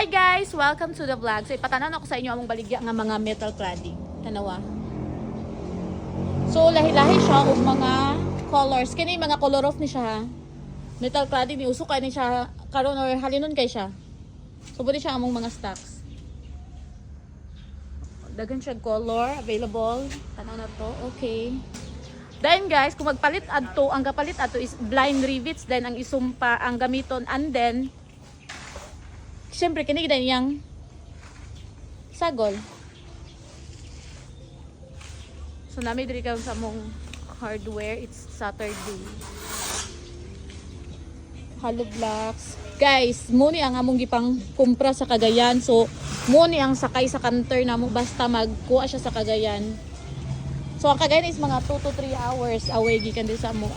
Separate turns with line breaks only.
Hi guys! Welcome to the vlog. So ipatanan ako sa inyo among baligya nga mga metal cladding. Tanawa. So lahi-lahi siya og mga colors. Kini mga color off ni siya ha. Metal cladding ni uso kay ni siya karon or halinon kay siya. So pwede siya among mga stocks. Daghan siya color available. Tanaw na to. Okay. Then guys, kung magpalit adto, ang kapalit adto is blind rivets, then ang isumpa ang gamiton, and then syempre kini gid yang sagol. So nami diri ka sa mong hardware, it's Saturday. Hollow blocks. Guys, mo ni ang among gipang kumpra sa Cagayan. So mo ni ang sakay sa canter namo basta magkuha siya sa Cagayan. So ang Cagayan is mga 2 to 3 hours away gikan din sa mo.